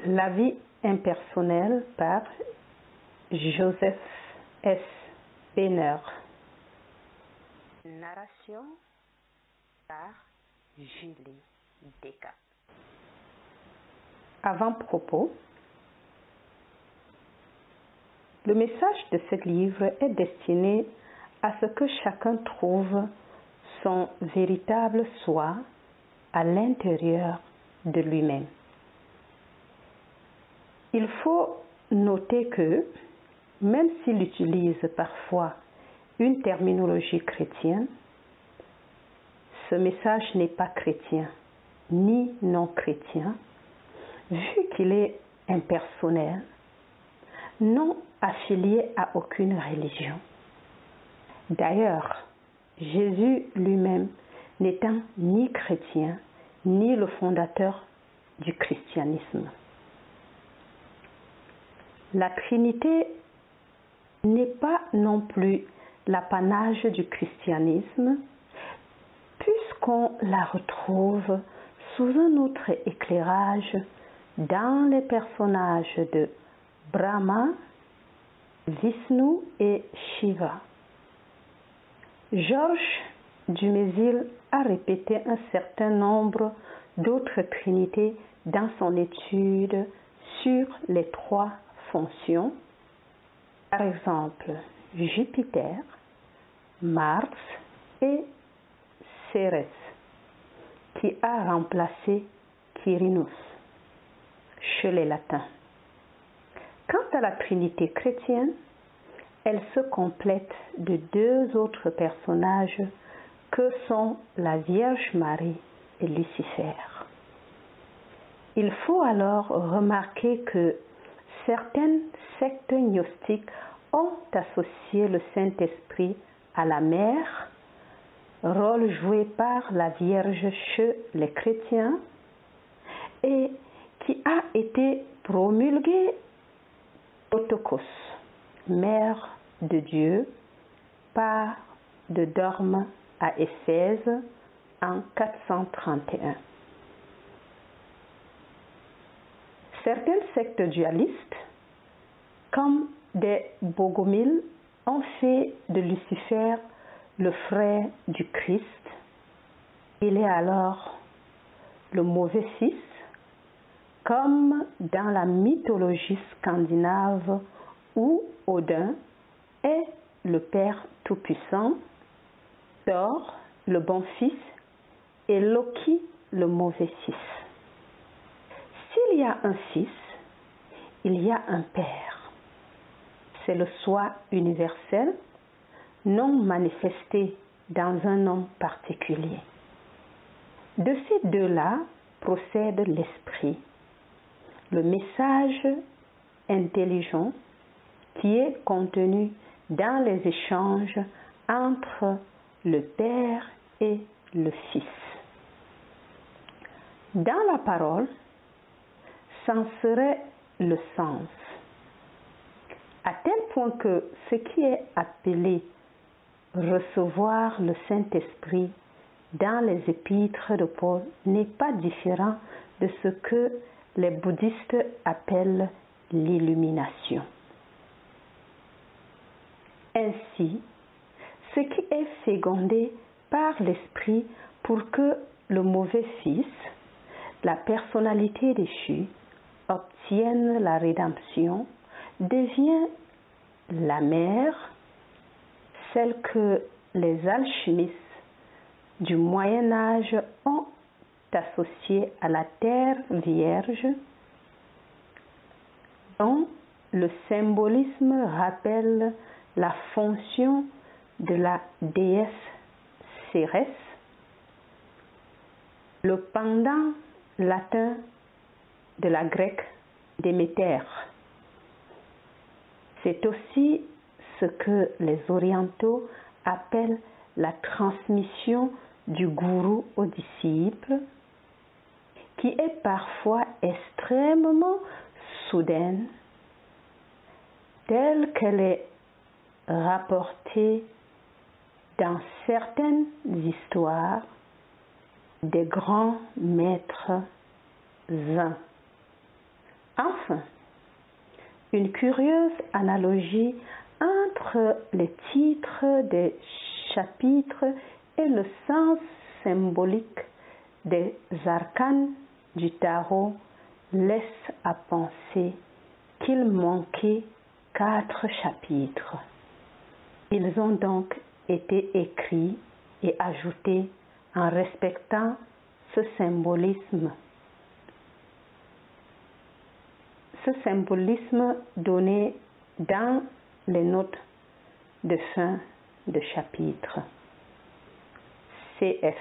La vie impersonnelle par Joseph S. Penner. Narration par Julie Descamps. Avant-propos. Le message de ce livre est destiné à ce que chacun trouve son véritable soi à l'intérieur de lui-même. Il faut noter que, même s'il utilise parfois une terminologie chrétienne, ce message n'est pas chrétien ni non chrétien, vu qu'il est impersonnel, non affilié à aucune religion. D'ailleurs, Jésus lui-même n'étant ni chrétien ni le fondateur du christianisme. La Trinité n'est pas non plus l'apanage du christianisme, puisqu'on la retrouve sous un autre éclairage dans les personnages de Brahma, Vishnu et Shiva. Georges Dumézil a répété un certain nombre d'autres trinités dans son étude sur les trois fonctions, par exemple Jupiter, Mars et Cérès, qui a remplacé Quirinus chez les latins. Quant à la Trinité chrétienne, elle se complète de deux autres personnages que sont la Vierge Marie et Lucifer. Il faut alors remarquer que certaines sectes gnostiques ont associé le Saint-Esprit à la mère, rôle joué par la Vierge chez les chrétiens et qui a été promulgué Protokos, mère de Dieu, par de Dorme à Éphèse en 431. Certaines sectes dualistes, comme des Bogomiles, ont fait de Lucifer le frère du Christ. Il est alors le mauvais fils, comme dans la mythologie scandinave où Odin est le Père Tout-Puissant, Thor le bon fils et Loki le mauvais fils. S'il y a un fils, il y a un père. C'est le soi universel, non manifesté dans un nom particulier. De ces deux-là procède l'esprit, le message intelligent qui est contenu dans les échanges entre le Père et le Fils. Dans la parole, c'en serait le sens, à tel point que ce qui est appelé recevoir le Saint-Esprit dans les épîtres de Paul n'est pas différent de ce que les bouddhistes appellent l'illumination. Ainsi, ce qui est fécondé par l'esprit pour que le mauvais fils, la personnalité déchue, obtienne la rédemption, devient la mère, celle que les alchimistes du Moyen Âge ont associée à la Terre Vierge, dont le symbolisme rappelle la fonction de la déesse Cérès, le pendant latin de la grecque Déméter. C'est aussi ce que les orientaux appellent la transmission du gourou au disciple, qui est parfois extrêmement soudaine, telle qu'elle est rapportée dans certaines histoires des grands maîtres zen. Enfin, une curieuse analogie entre les titres des chapitres et le sens symbolique des arcanes du tarot laisse à penser qu'il manquait 4 chapitres. Ils ont donc été écrits et ajoutés en respectant ce symbolisme donné dans les notes de fin de chapitre. CF